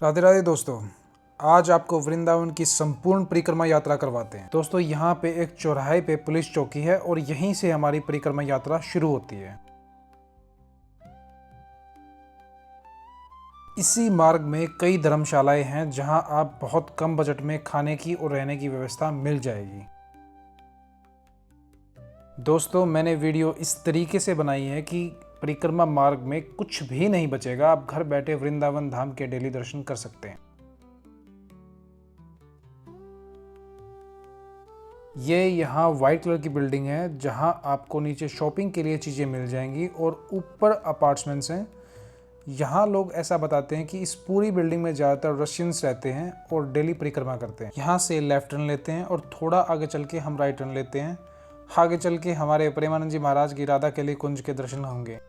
राधे राधे दोस्तों। आज आपको वृंदावन की संपूर्ण परिक्रमा यात्रा करवाते हैं। दोस्तों, यहाँ पे एक चौराहे पे पुलिस चौकी है और यहीं से हमारी परिक्रमा यात्रा शुरू होती है। इसी मार्ग में कई धर्मशालाएं हैं जहां आप बहुत कम बजट में खाने की और रहने की व्यवस्था मिल जाएगी। दोस्तों, मैंने वीडियो इस तरीके से बनाई है कि परिक्रमा मार्ग में कुछ भी नहीं बचेगा। आप घर बैठे वृंदावन धाम के डेली दर्शन कर सकते हैं। ये यहाँ वाइट कलर की बिल्डिंग है जहाँ आपको नीचे शॉपिंग के लिए चीज़ें मिल जाएंगी और ऊपर अपार्टमेंट्स हैं। यहाँ लोग ऐसा बताते हैं कि इस पूरी बिल्डिंग में ज़्यादातर रशियंस रहते हैं और डेली परिक्रमा करते हैं। यहाँ से लेफ्ट टर्न लेते हैं और थोड़ा आगे चल के हम राइट टर्न लेते हैं। आगे चल के हमारे प्रेमानंद जी महाराज की राधा केली कुंज के दर्शन होंगे।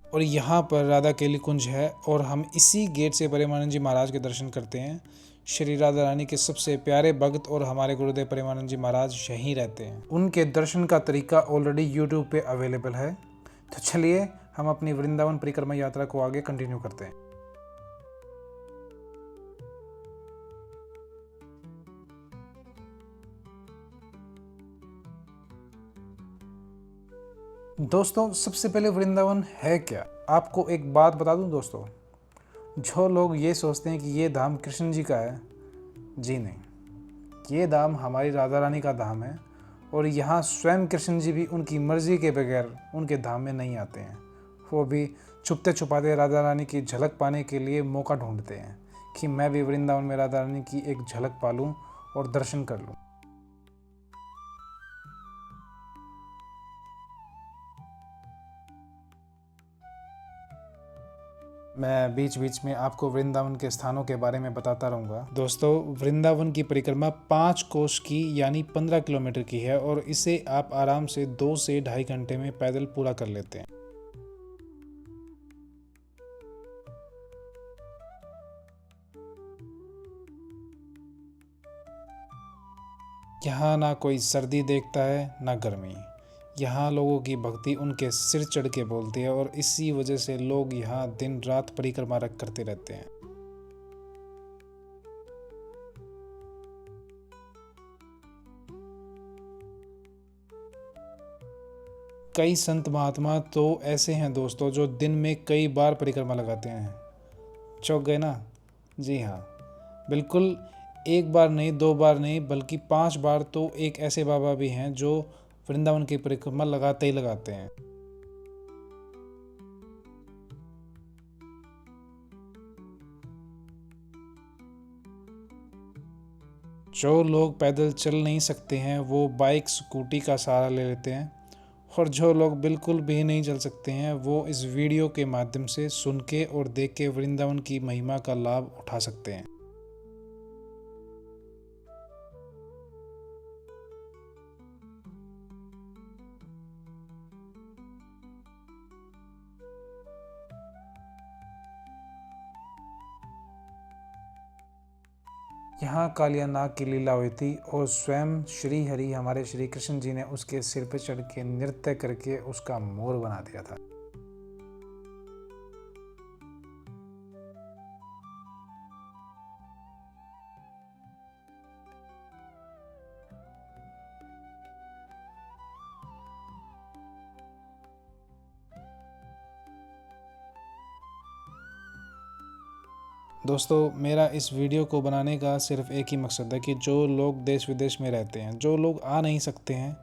और यहाँ पर राधा केली कुंज है और हम इसी गेट से प्रेमानंद जी महाराज के दर्शन करते हैं। श्री राधा रानी के सबसे प्यारे भक्त और हमारे गुरुदेव प्रेमानंद जी महाराज यहीं रहते हैं। उनके दर्शन का तरीका ऑलरेडी यूट्यूब पे अवेलेबल है। तो चलिए हम अपनी वृंदावन परिक्रमा यात्रा को आगे कंटिन्यू करते हैं। दोस्तों, सबसे पहले वृंदावन है क्या, आपको एक बात बता दूं दोस्तों। जो लोग ये सोचते हैं कि ये धाम कृष्ण जी का है, जी नहीं, ये धाम हमारी राधा रानी का धाम है। और यहाँ स्वयं कृष्ण जी भी उनकी मर्जी के बगैर उनके धाम में नहीं आते हैं। वो भी छुपते छुपाते राधा रानी की झलक पाने के लिए मौका ढूंढते हैं कि मैं भी वृंदावन में राधा रानी की एक झलक पा लूँ और दर्शन कर लूँ। मैं बीच बीच में आपको वृंदावन के स्थानों के बारे में बताता रहूँगा। दोस्तों, वृंदावन की परिक्रमा 5 कोस की यानी 15 किलोमीटर की है और इसे आप आराम से 2 से ढाई घंटे में पैदल पूरा कर लेते हैं। यहाँ ना कोई सर्दी देखता है ना गर्मी। यहाँ लोगों की भक्ति उनके सिर चढ़ के बोलती है और इसी वजह से लोग यहाँ दिन रात परिक्रमा करते रहते हैं। कई संत महात्मा तो ऐसे हैं दोस्तों जो दिन में कई बार परिक्रमा लगाते हैं। चौंक गए ना? जी हाँ, बिल्कुल। एक बार नहीं, 2 बार नहीं, बल्कि 5 बार। तो एक ऐसे बाबा भी हैं जो वृंदावन की परिक्रमा लगाते ही लगाते हैं। जो लोग पैदल चल नहीं सकते हैं वो बाइक स्कूटी का सहारा ले लेते हैं। और जो लोग बिल्कुल भी नहीं चल सकते हैं वो इस वीडियो के माध्यम से सुन के और देख के वृंदावन की महिमा का लाभ उठा सकते हैं। यहाँ कालिया नाग की लीला हुई थी और स्वयं श्री हरि हमारे श्री कृष्ण जी ने उसके सिर पर चढ़ के नृत्य करके उसका मोर बना दिया था। दोस्तों, मेरा इस वीडियो को बनाने का सिर्फ एक ही मकसद है कि जो लोग देश विदेश में रहते हैं, जो लोग आ नहीं सकते हैं,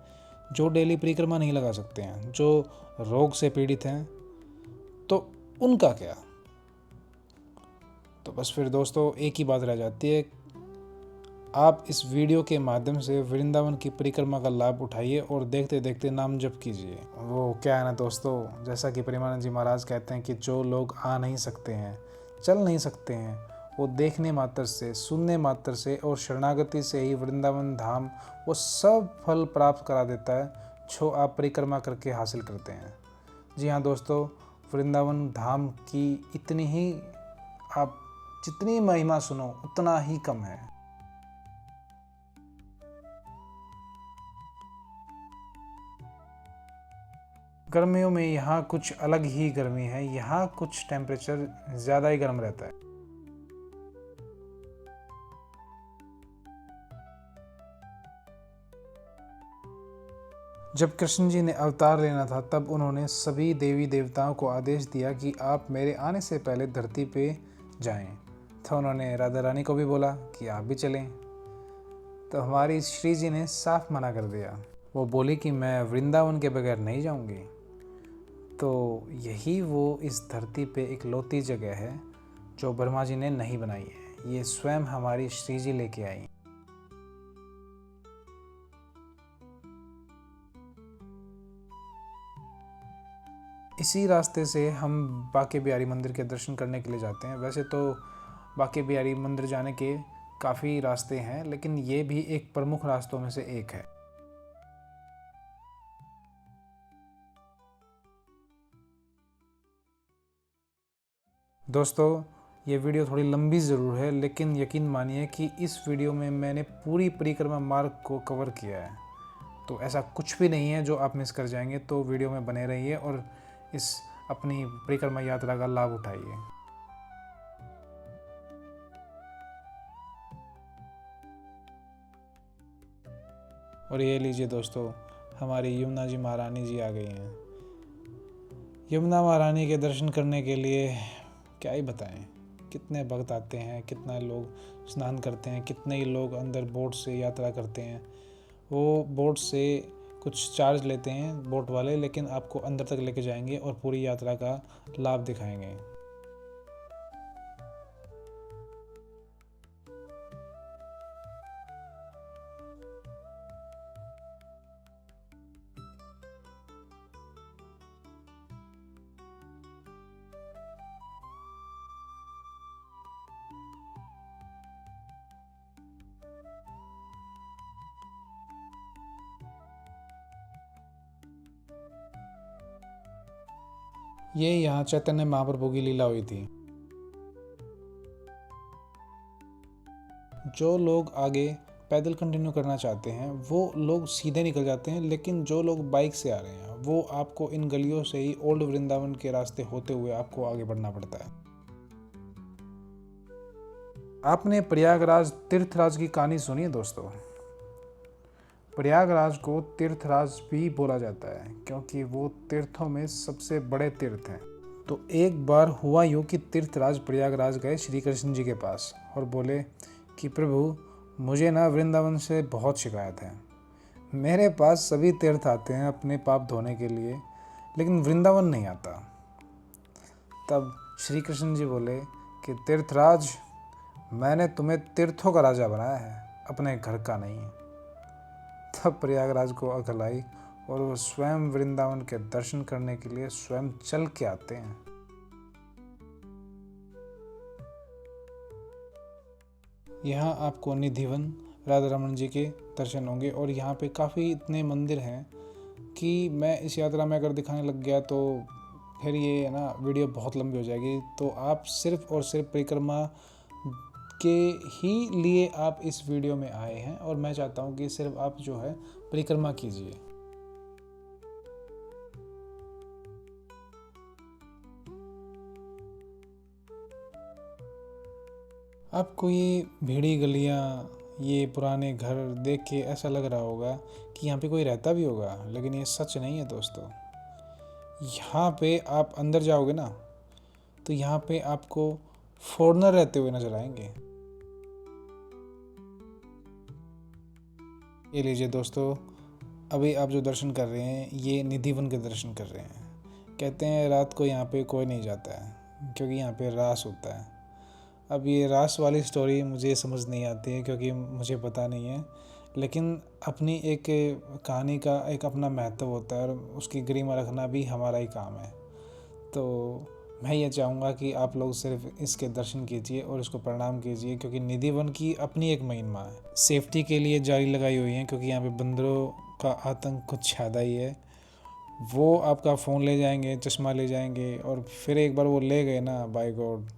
जो डेली परिक्रमा नहीं लगा सकते हैं, जो रोग से पीड़ित हैं, तो उनका क्या। तो बस फिर दोस्तों एक ही बात रह जाती है, आप इस वीडियो के माध्यम से वृंदावन की परिक्रमा का लाभ उठाइए और देखते देखते नाम जप कीजिए। वो क्या है ना दोस्तों, जैसा कि प्रेमानंद जी महाराज कहते हैं कि जो लोग आ नहीं सकते हैं, चल नहीं सकते हैं, वो देखने मात्र से, सुनने मात्र से और शरणागति से ही वृंदावन धाम वो सब फल प्राप्त करा देता है जो आप परिक्रमा करके हासिल करते हैं। जी हाँ दोस्तों, वृंदावन धाम की इतनी ही, आप जितनी महिमा सुनो उतना ही कम है। गर्मियों में यहाँ कुछ अलग ही गर्मी है, यहाँ कुछ टेम्परेचर ज़्यादा ही गर्म रहता है। जब कृष्ण जी ने अवतार लेना था तब उन्होंने सभी देवी देवताओं को आदेश दिया कि आप मेरे आने से पहले धरती पे जाएं। तो उन्होंने राधा रानी को भी बोला कि आप भी चलें। तो हमारी श्री जी ने साफ मना कर दिया। वो बोली कि मैं वृंदावन के बगैर नहीं जाऊंगी। तो यही वो इस धरती पे एक लौती जगह है जो ब्रह्मा जी ने नहीं बनाई है, ये स्वयं हमारी श्री जी लेके आई। इसी रास्ते से हम बांके बिहारी मंदिर के दर्शन करने के लिए जाते हैं। वैसे तो बांके बिहारी मंदिर जाने के काफ़ी रास्ते हैं, लेकिन ये भी एक प्रमुख रास्तों में से एक है। दोस्तों, ये वीडियो थोड़ी लंबी ज़रूर है, लेकिन यकीन मानिए कि इस वीडियो में मैंने पूरी परिक्रमा मार्ग को कवर किया है। तो ऐसा कुछ भी नहीं है जो आप मिस कर जाएंगे। तो वीडियो में बने रहिए और इस अपनी परिक्रमा यात्रा का लाभ उठाइए। और ये लीजिए दोस्तों, हमारी यमुना जी महारानी जी आ गई हैं। यमुना महारानी के दर्शन करने के लिए क्या ही बताएं, कितने भक्त आते हैं, कितना लोग स्नान करते हैं, कितने ही लोग अंदर बोट से यात्रा करते हैं। वो बोट से कुछ चार्ज लेते हैं बोट वाले, लेकिन आपको अंदर तक लेके जाएंगे और पूरी यात्रा का लाभ दिखाएंगे। ये यहाँ चैतन्य महाप्रभु की लीला हुई थी। जो लोग आगे पैदल कंटिन्यू करना चाहते हैं वो लोग सीधे निकल जाते हैं, लेकिन जो लोग बाइक से आ रहे हैं वो आपको इन गलियों से ही ओल्ड वृंदावन के रास्ते होते हुए आपको आगे बढ़ना पड़ता है। आपने प्रयागराज तीर्थराज की कहानी सुनी है दोस्तों। प्रयागराज को तीर्थराज भी बोला जाता है क्योंकि वो तीर्थों में सबसे बड़े तीर्थ हैं। तो एक बार हुआ यूँ कि तीर्थराज प्रयागराज गए श्री कृष्ण जी के पास और बोले कि प्रभु, मुझे ना वृंदावन से बहुत शिकायत है। मेरे पास सभी तीर्थ आते हैं अपने पाप धोने के लिए, लेकिन वृंदावन नहीं आता। तब श्री कृष्ण जी बोले कि तीर्थराज, मैंने तुम्हें तीर्थों का राजा बनाया है, अपने घर का नहीं। तब प्रयागराज को अकल आई और वो स्वयं वृंदावन के दर्शन करने के लिए स्वयं चल के आते हैं। यहाँ आपको निधिवन राधा रमन जी के दर्शन होंगे और यहाँ पे काफ़ी इतने मंदिर हैं कि मैं इस यात्रा में अगर दिखाने लग गया तो फिर ये ना वीडियो बहुत लंबी हो जाएगी। तो आप सिर्फ और सिर्फ परिक्रमा के ही लिए आप इस वीडियो में आए हैं और मैं चाहता हूँ कि सिर्फ आप जो है परिक्रमा कीजिए। आपको ये भीड़ी गलियाँ, ये पुराने घर देख के ऐसा लग रहा होगा कि यहाँ पे कोई रहता भी होगा, लेकिन ये सच नहीं है दोस्तों। यहाँ पे आप अंदर जाओगे ना तो यहाँ पे आपको फॉरेनर रहते हुए नजर आएंगे। ये लीजिए दोस्तों, अभी आप जो दर्शन कर रहे हैं ये निधिवन के दर्शन कर रहे हैं। कहते हैं रात को यहाँ पे कोई नहीं जाता है क्योंकि यहाँ पे रास होता है। अब ये रास वाली स्टोरी मुझे समझ नहीं आती है क्योंकि मुझे पता नहीं है, लेकिन अपनी एक कहानी का एक अपना महत्व होता है और उसकी गरिमा रखना भी हमारा ही काम है। तो मैं ये चाहूँगा कि आप लोग सिर्फ इसके दर्शन कीजिए और इसको प्रणाम कीजिए क्योंकि निधिवन की अपनी एक महिमा है। सेफ्टी के लिए जाली लगाई हुई है क्योंकि यहाँ पे बंदरों का आतंक कुछ ज़्यादा ही है। वो आपका फ़ोन ले जाएंगे, चश्मा ले जाएंगे और फिर एक बार वो ले गए ना, बाय गॉड,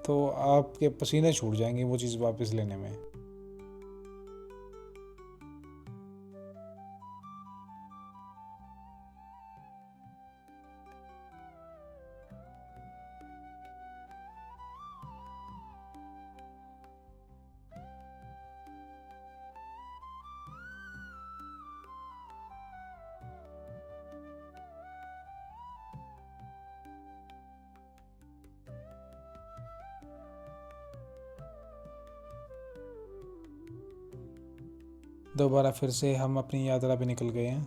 तो आपके पसीने छूट जाएंगे वो चीज़ वापस लेने में। दोबारा फिर से हम अपनी यात्रा पे निकल गए हैं।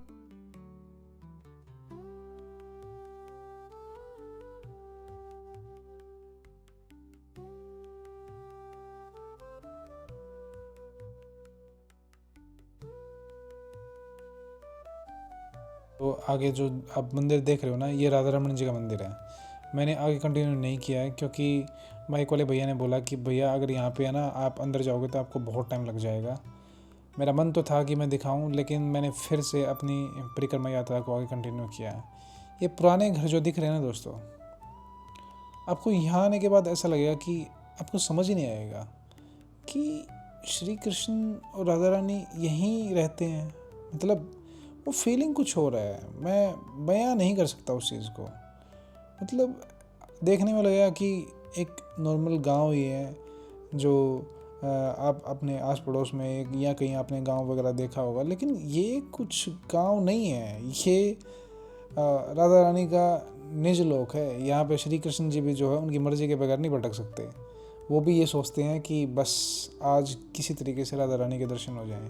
तो आगे जो आप मंदिर देख रहे हो ना, ये राधा रमन जी का मंदिर है। मैंने आगे कंटिन्यू नहीं किया है क्योंकि बाइक वाले भैया ने बोला कि भैया अगर यहाँ पे है ना आप अंदर जाओगे तो आपको बहुत टाइम लग जाएगा। मेरा मन तो था कि मैं दिखाऊं, लेकिन मैंने फिर से अपनी परिक्रमा यात्रा को आगे कंटिन्यू किया। ये पुराने घर जो दिख रहे हैं ना दोस्तों, आपको यहाँ आने के बाद ऐसा लगेगा कि आपको समझ ही नहीं आएगा कि श्री कृष्ण और राधा रानी यहीं रहते हैं। मतलब वो फीलिंग कुछ हो रहा है, मैं बयां नहीं कर सकता उस चीज़ को। मतलब देखने में लगेगा कि एक नॉर्मल गांव ही है जो आप अपने आस पड़ोस में एक या कहीं आपने गांव वगैरह देखा होगा, लेकिन ये कुछ गांव नहीं है। ये राधा रानी का निज लोक है। यहाँ पे श्री कृष्ण जी भी जो है उनकी मर्जी के बगैर नहीं भटक सकते। वो भी ये सोचते हैं कि बस आज किसी तरीके से राधा रानी के दर्शन हो जाएं।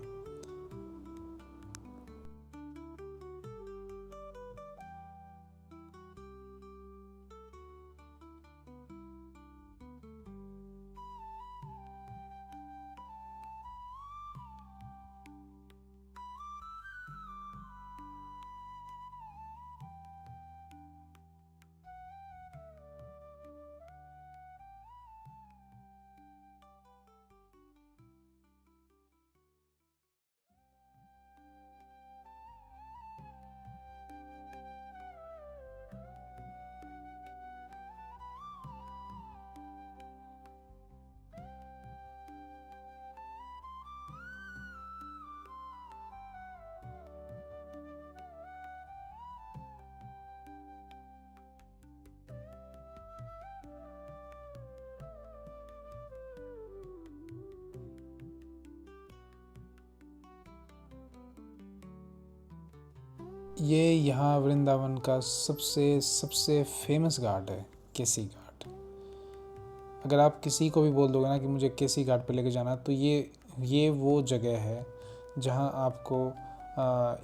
ये यहाँ वृंदावन का सबसे सबसे फेमस घाट है, केसी घाट। अगर आप किसी को भी बोल दोगे ना कि मुझे केसी घाट पे लेके जाना, तो ये वो जगह है जहाँ आपको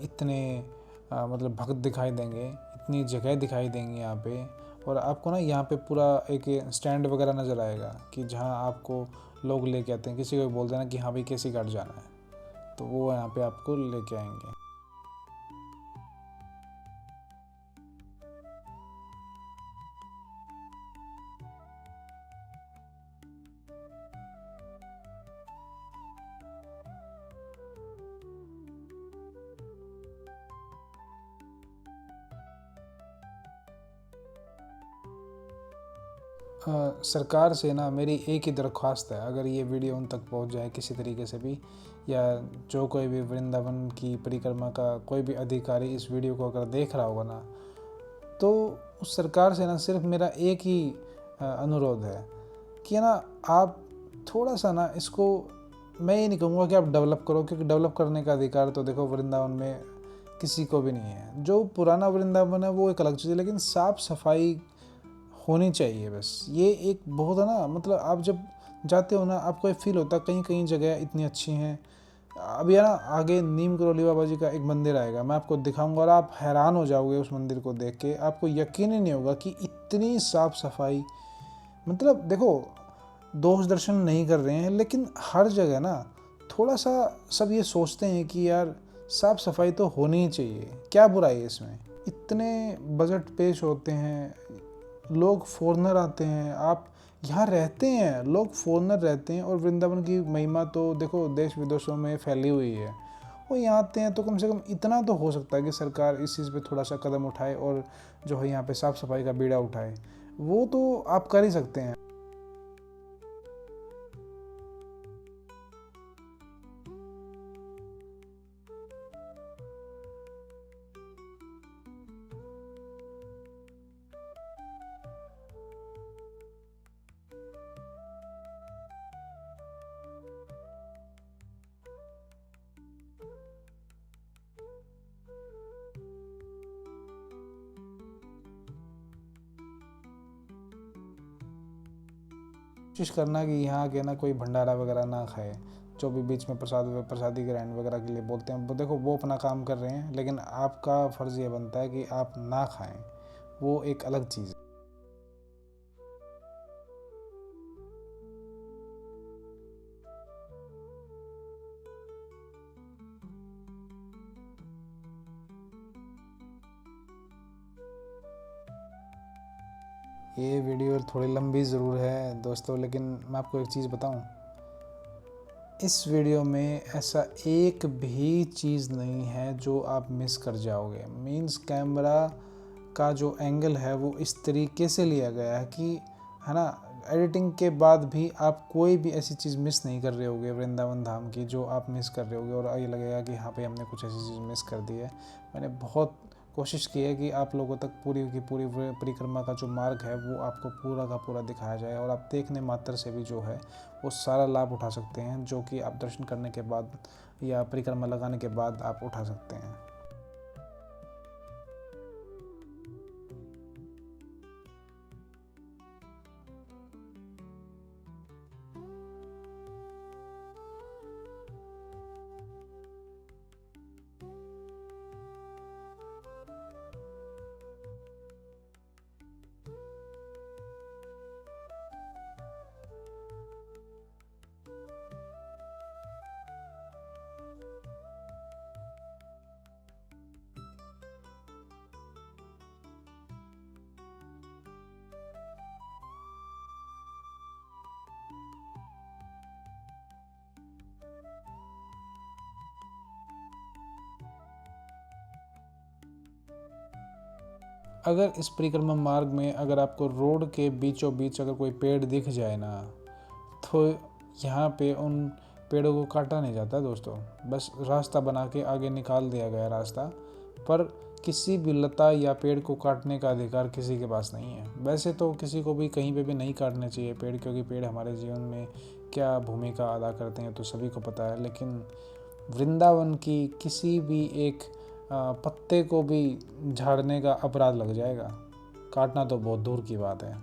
इतने मतलब भक्त दिखाई देंगे, इतनी जगह दिखाई देंगी यहाँ पे। और आपको ना यहाँ पे पूरा एक स्टैंड वगैरह नज़र आएगा कि जहाँ आपको लोग लेके आते हैं। किसी को भी बोल देना कि हाँ भाई केसी घाट जाना है, तो वो यहाँ पे आपको लेके आएंगे। सरकार से ना मेरी एक ही दरख्वास्त है, अगर ये वीडियो उन तक पहुंच जाए किसी तरीके से भी, या जो कोई भी वृंदावन की परिक्रमा का कोई भी अधिकारी इस वीडियो को अगर देख रहा होगा ना, तो उस सरकार से ना सिर्फ मेरा एक ही अनुरोध है कि ना आप थोड़ा सा ना इसको, मैं ये नहीं कहूँगा कि आप डेवलप करो, क्योंकि डेवलप करने का अधिकार तो देखो वृंदावन में किसी को भी नहीं है। जो पुराना वृंदावन है वो एक अलग चीज़ है, लेकिन साफ़ सफाई होनी चाहिए बस। ये एक बहुत है ना, मतलब आप जब जाते हो ना आपको एक फील होता है कहीं कहीं जगह इतनी अच्छी हैं। अब यार आगे नीम करोली बाबा जी का एक मंदिर आएगा, मैं आपको दिखाऊंगा और आप हैरान हो जाओगे उस मंदिर को देख के। आपको यकीन ही नहीं होगा कि इतनी साफ़ सफाई। मतलब देखो, दोष दर्शन नहीं कर रहे हैं, लेकिन हर जगह ना थोड़ा सा सब ये सोचते हैं कि यार साफ़ सफाई तो होनी ही चाहिए, क्या बुराई है इसमें। इतने बजट पेश होते हैं, लोग फॉरनर आते हैं, आप यहाँ रहते हैं, लोग फॉरनर रहते हैं, और वृंदावन की महिमा तो देखो देश विदेशों में फैली हुई है। वो यहाँ आते हैं तो कम से कम इतना तो हो सकता है कि सरकार इस चीज़ पे थोड़ा सा कदम उठाए और जो है यहाँ पे साफ़ सफाई का बीड़ा उठाए। वो तो आप कर ही सकते हैं। कोशिश करना कि यहाँ के ना कोई भंडारा वगैरह ना खाए। जो भी बीच में प्रसादी ग्रहण वगैरह के लिए बोलते हैं, वो देखो वो अपना काम कर रहे हैं, लेकिन आपका फ़र्ज़ ये बनता है कि आप ना खाएं, वो एक अलग चीज़ है। ये वीडियो थोड़ी लंबी ज़रूर है दोस्तों, लेकिन मैं आपको एक चीज़ बताऊं, इस वीडियो में ऐसा एक भी चीज़ नहीं है जो आप मिस कर जाओगे। मींस कैमरा का जो एंगल है वो इस तरीके से लिया गया है कि, है ना, एडिटिंग के बाद भी आप कोई भी ऐसी चीज़ मिस नहीं कर रहे होगे वृंदावन धाम की जो आप मिस कर रहे होगे और ये लगेगा कि हाँ भाई हमने कुछ ऐसी चीज़ मिस कर दी है। मैंने बहुत कोशिश की है कि आप लोगों तक पूरी की पूरी परिक्रमा का जो मार्ग है वो आपको पूरा का पूरा दिखाया जाए और आप देखने मात्र से भी जो है वो सारा लाभ उठा सकते हैं, जो कि आप दर्शन करने के बाद या परिक्रमा लगाने के बाद आप उठा सकते हैं। अगर इस परिक्रमा मार्ग में अगर आपको रोड के बीचों बीच अगर कोई पेड़ दिख जाए ना, तो यहाँ पे उन पेड़ों को काटा नहीं जाता दोस्तों, बस रास्ता बना के आगे निकाल दिया गया रास्ता। पर किसी भी लता या पेड़ को काटने का अधिकार किसी के पास नहीं है। वैसे तो किसी को भी कहीं पे भी नहीं काटने चाहिए पेड़, क्योंकि पेड़ हमारे जीवन में क्या भूमिका अदा करते हैं तो सभी को पता है। लेकिन वृंदावन की किसी भी एक पत्ते को भी झाड़ने का अपराध लग जाएगा, काटना तो बहुत दूर की बात है।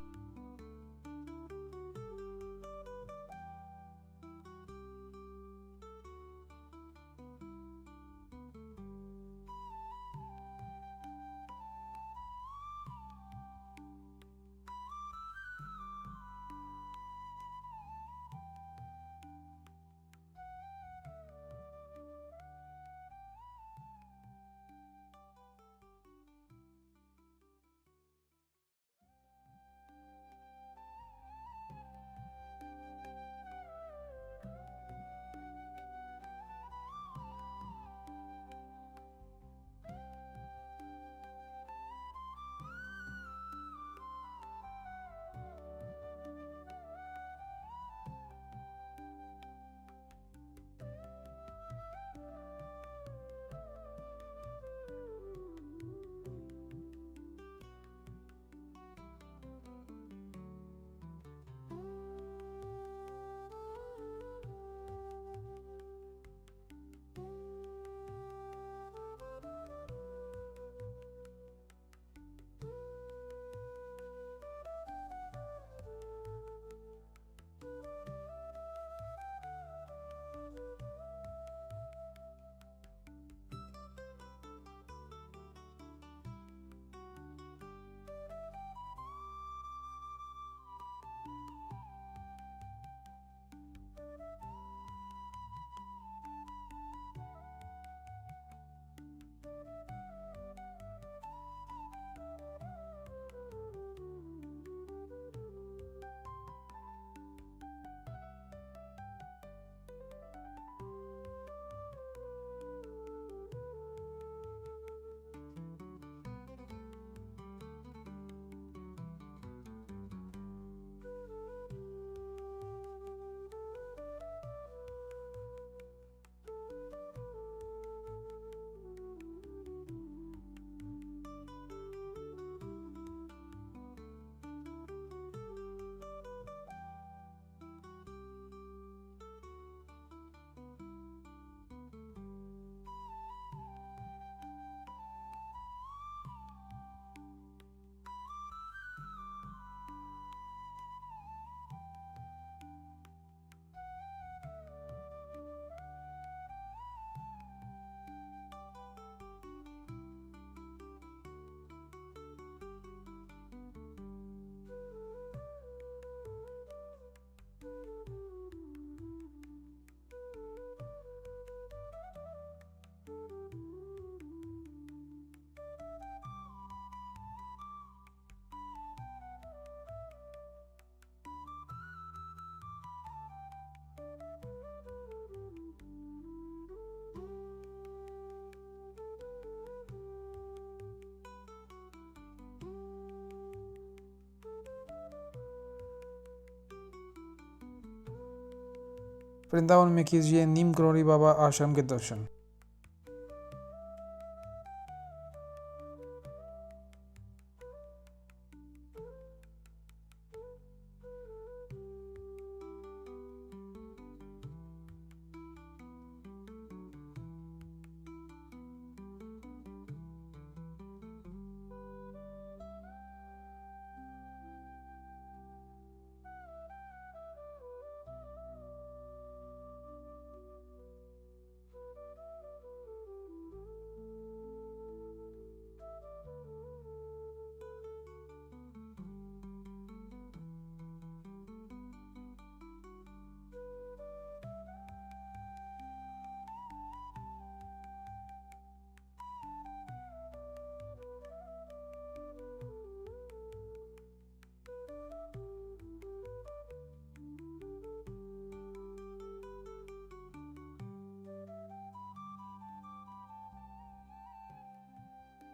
वृंदावन में कीजिए नीम करोली बाबा आश्रम के दर्शन।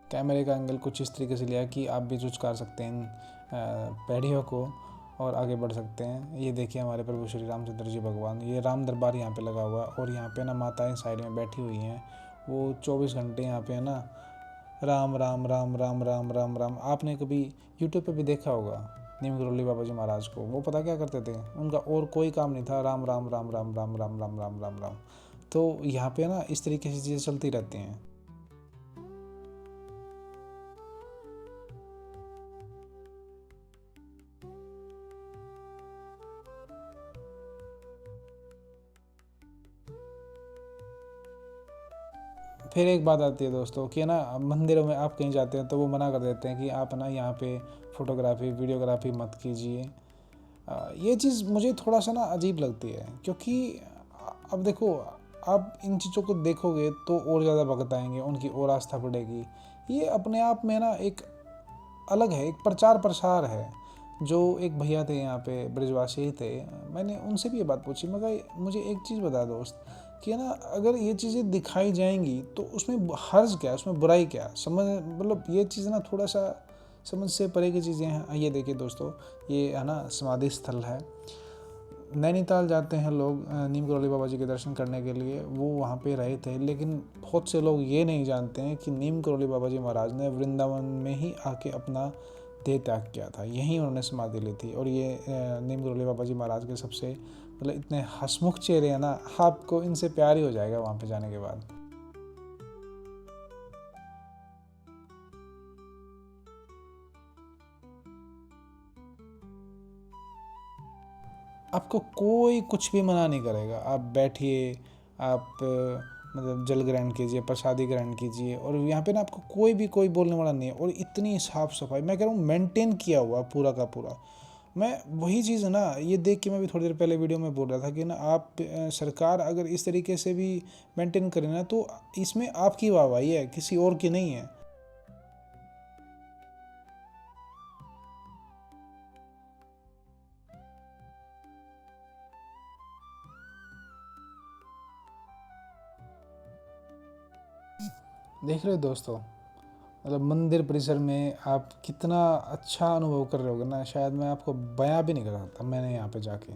कैमरे का एंगल कुछ इस तरीके से लिया कि आप भी चुचकार सकते हैं इन पैड़ियों को और आगे बढ़ सकते हैं। ये देखिए हमारे प्रभु श्री रामचंद्र जी भगवान, ये राम दरबार यहाँ पे लगा हुआ है और यहाँ पे ना माताएं साइड में बैठी हुई हैं, वो 24 घंटे यहाँ पे है ना राम राम राम राम राम राम राम। आपने कभी यूट्यूब पे भी देखा होगा नीम करोली बाबा जी महाराज को, वो पता क्या करते थे, उनका और कोई काम नहीं था, राम राम राम राम राम राम राम राम राम राम। तो यहाँ पे ना इस तरीके से चीज़ें चलती रहती हैं। फिर एक बात आती है दोस्तों कि ना मंदिरों में आप कहीं जाते हैं तो वो मना कर देते हैं कि आप ना यहाँ पे फ़ोटोग्राफी वीडियोग्राफी मत कीजिए। ये चीज़ मुझे थोड़ा सा ना अजीब लगती है, क्योंकि अब देखो आप इन चीज़ों को देखोगे तो और ज़्यादा भगत आएंगे, उनकी और आस्था बढ़ेगी। ये अपने आप में ना एक अलग है, एक प्रचार प्रसार है। जो एक भैया थे यहाँ पे ब्रजवासी थे, मैंने उनसे भी ये बात पूछी, मगर मुझे एक चीज़ बता दोस्त कि ना अगर ये चीज़ें दिखाई जाएंगी तो उसमें हर्ज क्या है, उसमें बुराई क्या है, समझ मतलब ये चीज़ ना थोड़ा सा समझ से परे की चीज़ें हैं। ये देखिए दोस्तों, ये है ना समाधि स्थल है, नैनीताल जाते हैं लोग नीम करोली बाबा जी के दर्शन करने के लिए, वो वहाँ पे रहे थे। लेकिन बहुत से लोग ये नहीं जानते हैं कि नीम करोली बाबा जी महाराज ने वृंदावन में ही आके अपना देह त्याग किया था, यहीं उन्होंने समाधि ली थी। और ये नीम करोली बाबा जी महाराज के सबसे मतलब इतने हंसमुख चेहरे हैं ना, आपको इनसे प्यार ही हो जाएगा वहाँ पे जाने के बाद। आपको कोई कुछ भी मना नहीं करेगा, आप बैठिए, आप मतलब जल ग्रहण कीजिए, प्रसादी ग्रहण कीजिए, और यहाँ पे ना आपको कोई बोलने वाला नहीं है। और इतनी साफ़ सफाई, मैं कह रहा हूँ मेंटेन किया हुआ पूरा का पूरा। मैं वही चीज़ है ना, ये देख के मैं भी थोड़ी देर पहले वीडियो में बोल रहा था कि ना आप सरकार अगर इस तरीके से भी मेंटेन करे ना तो इसमें आपकी वाहवाही है, किसी और की नहीं है। देख रहे हो दोस्तों, मतलब मंदिर परिसर में आप कितना अच्छा अनुभव कर रहे होगे ना, शायद मैं आपको बयां भी नहीं कर सकता। मैंने यहाँ पे जाके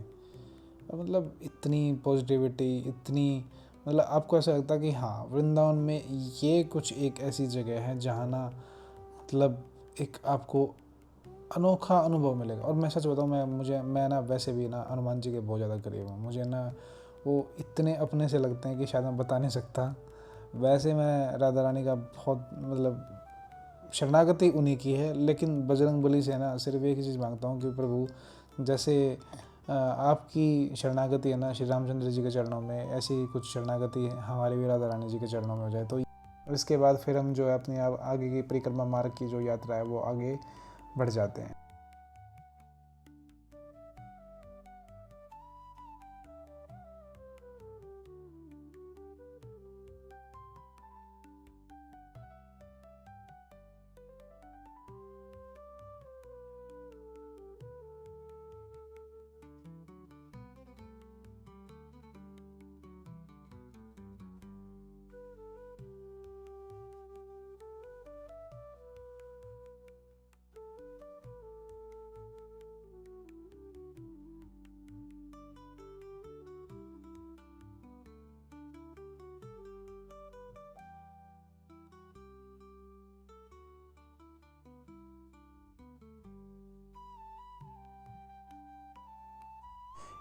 मतलब इतनी पॉजिटिविटी, इतनी मतलब आपको ऐसा लगता है कि हाँ वृंदावन में ये कुछ एक ऐसी जगह है जहाँ ना मतलब एक आपको अनोखा अनुभव मिलेगा। और मैं सच बताऊँ, मैं ना वैसे भी ना हनुमान जी के बहुत ज़्यादा करीब हूँ, मुझे ना वो इतने अपने से लगते हैं कि शायद मैं बता नहीं सकता। वैसे मैं राधा रानी का बहुत मतलब शरणागति उन्हीं की है, लेकिन बजरंग बली से ना सिर्फ एक ही चीज़ मांगता हूँ कि प्रभु जैसे आपकी शरणागति है ना श्री रामचंद्र जी के चरणों में, ऐसी कुछ शरणागति हमारी भी राधा रानी जी के चरणों में हो जाए। तो इसके बाद फिर हम जो है अपनी आगे की परिक्रमा मार्ग की जो यात्रा है वो आगे बढ़ जाते हैं।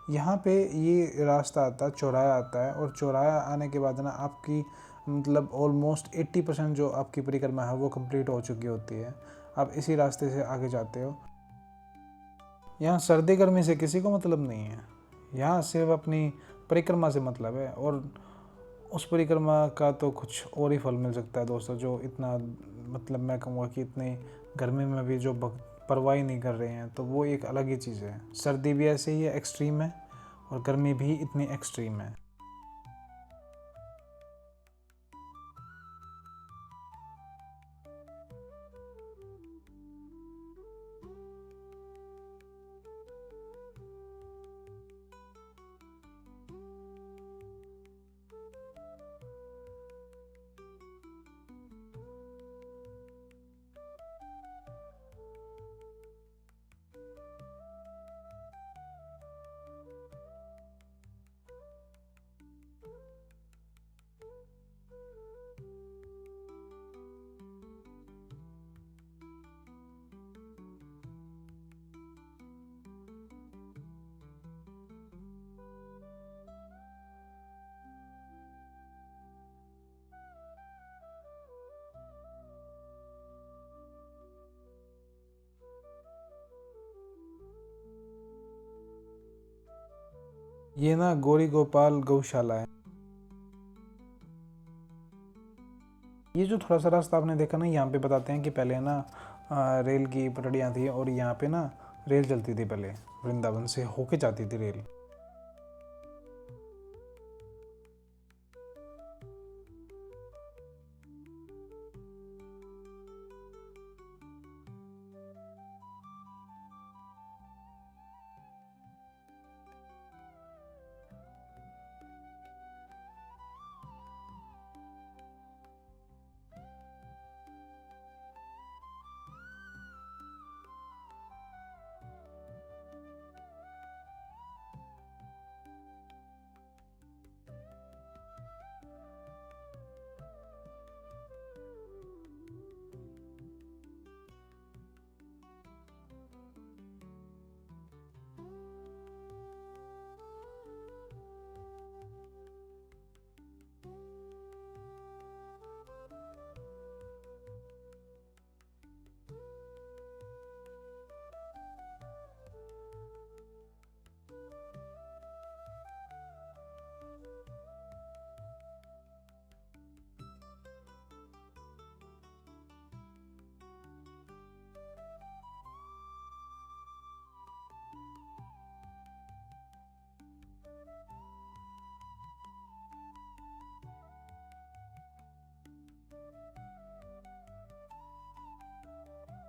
यहाँ पे ये रास्ता आता है, चौराहा आता है, और चौराहा आने के बाद ना आपकी मतलब ऑलमोस्ट 80% जो आपकी परिक्रमा है वो कंप्लीट हो चुकी होती है। आप इसी रास्ते से आगे जाते हो। यहाँ सर्दी गर्मी से किसी को मतलब नहीं है, यहाँ सिर्फ अपनी परिक्रमा से मतलब है। और उस परिक्रमा का तो कुछ और ही फल मिल सकता है दोस्तों, जो इतना मतलब मैं कहूँगा कि इतनी गर्मी में भी जो भक्त परवाह नहीं कर रहे हैं, तो वो एक अलग ही चीज़ है। सर्दी भी ऐसे ही है, एक्सट्रीम है, और गर्मी भी इतनी एक्सट्रीम है। ये ना गौरी गोपाल गौशाला है। ये जो थोड़ा सा रास्ता आपने देखा ना, यहाँ पे बताते हैं कि पहले ना रेल की पटरियाँ थी, और यहाँ पे ना रेल चलती थी पहले, वृंदावन से होके जाती थी रेल।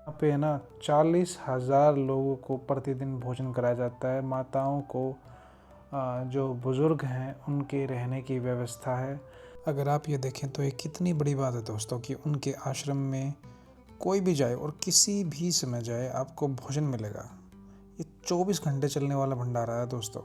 यहाँ पे है ना 40,000 लोगों को प्रतिदिन भोजन कराया जाता है। माताओं को जो बुज़ुर्ग हैं उनके रहने की व्यवस्था है। अगर आप ये देखें तो ये कितनी बड़ी बात है दोस्तों कि उनके आश्रम में कोई भी जाए और किसी भी समय जाए, आपको भोजन मिलेगा। ये 24 घंटे चलने वाला भंडारा है दोस्तों।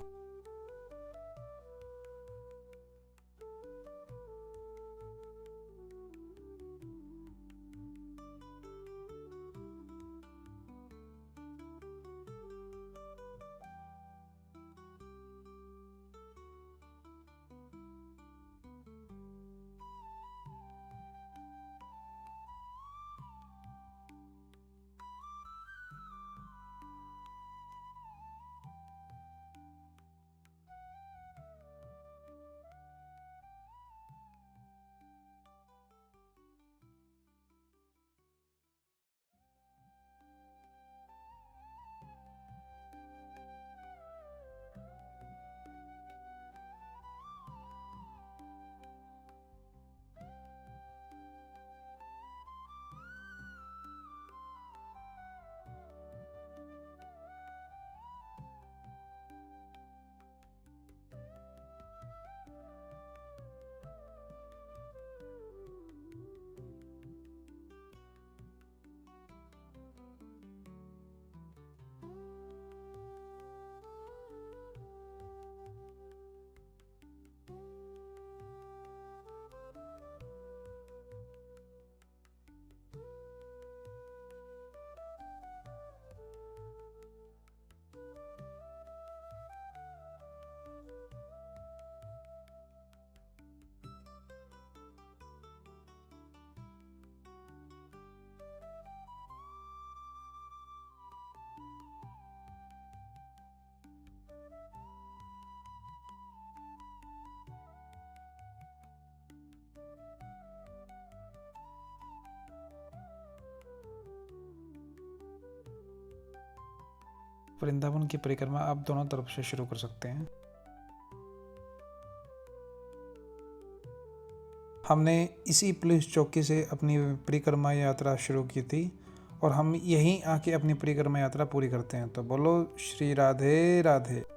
वृंदावन की परिक्रमा आप दोनों तरफ से शुरू कर सकते हैं। हमने इसी पुलिस चौकी से अपनी परिक्रमा यात्रा शुरू की थी और हम यहीं आके अपनी परिक्रमा यात्रा पूरी करते हैं। तो बोलो श्री राधे राधे।